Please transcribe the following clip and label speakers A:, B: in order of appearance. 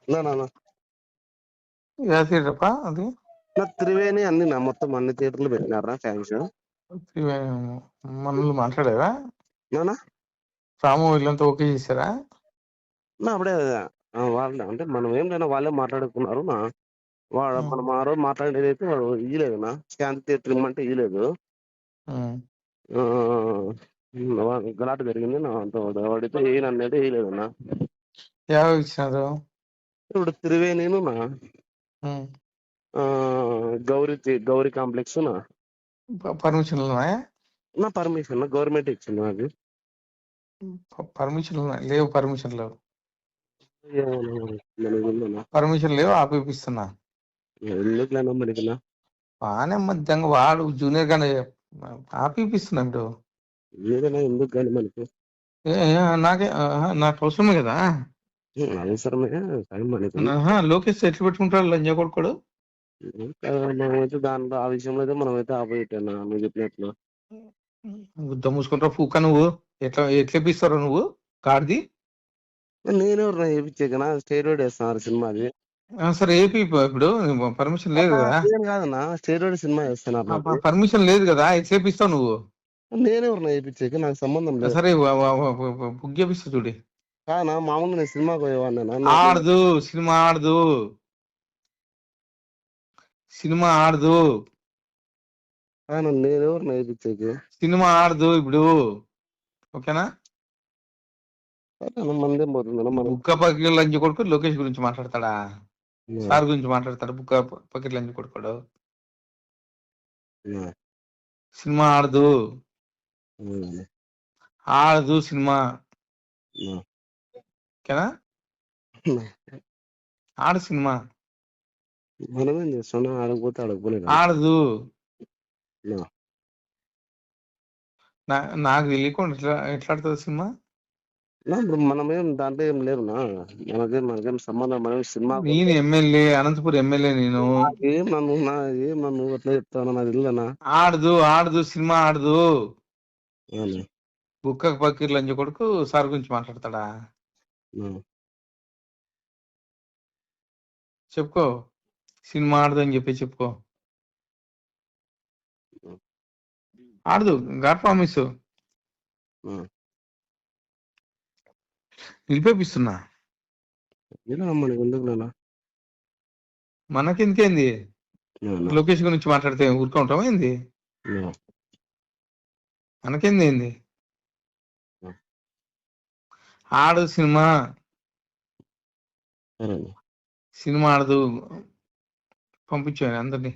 A: నా
B: ఏ థియేటర్ అది?
A: త్రివేణి అన్ని మొత్తం అన్ని థియేటర్లు పెట్టినారా ఫ్యాన్స్?
B: మనల్ని మాట్లాడారా?
A: నానా
B: రాము వీళ్ళంతా ఓకే చేశారా?
A: అప్పుడే వాళ్ళు అంటే మనం ఏం లేనా వాళ్ళే మాట్లాడుకున్నారు నా మనం ఆ రోజు మాట్లాడేది అయితే వాడు ఇయ్యలేదు నా శాంతి థియేటర్ ఇమ్మంటే ఇయ్యలేదు. గలాట జరిగింది నా వాడితే ఏనన్నది వేయలేదు నా.
B: ఎవరు ఇచ్చినారు?
A: ఇప్పుడు త్రివేణిను నా గౌరీ కాంప్లెక్స్ నా
B: పర్మిషన్లు ఉన్నాయా?
A: నా పర్మిషన్ గవర్నమెంట్ ఇచ్చింది నాకు.
B: పర్మిషన్లు లేవు. పర్మిషన్ లేవు ఆపిస్తున్నా.
A: ఎందుకులేనా మనకినా
B: బాగానే మధ్యంగా వాడు జూనియర్ గానే ఆపిస్తున్నా. ఇప్పుడు
A: ఏదైనా ఎందుకు కానీ మనకి
B: నాకు అవసరమే కదా.
A: అవసరమే మనకి
B: లోకేష్ ఎట్లు పెట్టుకుంటాడు లంజా కొడుకోడు.
A: మనమైతే దాంట్లో ఆ విషయంలో అయితే మనమైతే ఆపోజిట్ అన్నా నువ్వు చెప్పినట్లు.
B: గుద్ద మూసుకుంటావు పూక. నువ్వు ఎట్లేపిస్తావు నువ్వు గాడిది?
A: నేనెవరు చేయించాకనా స్టేరోయిడ్ వేస్తున్నారు సినిమాది.
B: సరే ఏపీ ఇప్పుడు పర్మిషన్ లేదు కదా.
A: కాదన్నా స్టేరోయిడ్ సినిమా వేస్తున్నారు.
B: పర్మిషన్ లేదు కదా, ఎట్లేపిస్తావు నువ్వు?
A: నేనెవరు వేయించాక నాకు సంబంధం లేదు.
B: సరే బుక్ చేపిస్తా చూడి.
A: కానా మామూలు నేను సినిమాకి పోయేవాడినా.
B: ఆడదు సినిమా ఆడదు.
A: నేనెవరు వేయించాక
B: సినిమా ఆడదు ఇప్పుడు. ఓకేనా?
A: మందేం పోతుంది.
B: బుక్క పక్కకి లంచ్ కొడుకు లోకేష్ గురించి మాట్లాడతాడా? సార్ గురించి మాట్లాడతాడు. బుక్క పక్కకి లంచ్ కొడుకోడు. సినిమా ఆడదు సినిమా. ఓకేనా? ఆడు సినిమా
A: మనమేం చేస్తున్నా ఆడకపోతే ఆడకపోలేదు.
B: ఆడదు. నాకు తెలియకుండా ఎట్లా ఆడుతుంది సినిమా?
A: ఇప్పుడు మనమేం దాంట్లో ఏం లేవునా. మనకేం సంబంధం. మనం సినిమా
B: నేను ఎమ్మెల్యే, అనంతపురం ఎమ్మెల్యే. నేను
A: ఏం నన్ను అట్లా చెప్తాను నాకు తెలియదనా.
B: ఆడదు సినిమా ఆడదు. బుక్క పక్కీర్ లంచ కొడుకు సార్ గురించి మాట్లాడతాడా? చెప్పుకో. సినిమా ఆడదు అని చెప్పి చెప్పుకో. ఆడదు. గాడ్ ప్రామిస్ నిలిపేపిస్తున్నా. మనకెందుకేంది? లోకేష్ గురించి మాట్లాడితే ఊరుకుంటామా ఏంది? మనకేంది? ఆడు సినిమా ఆడదు. పంపించాను అందరినీ.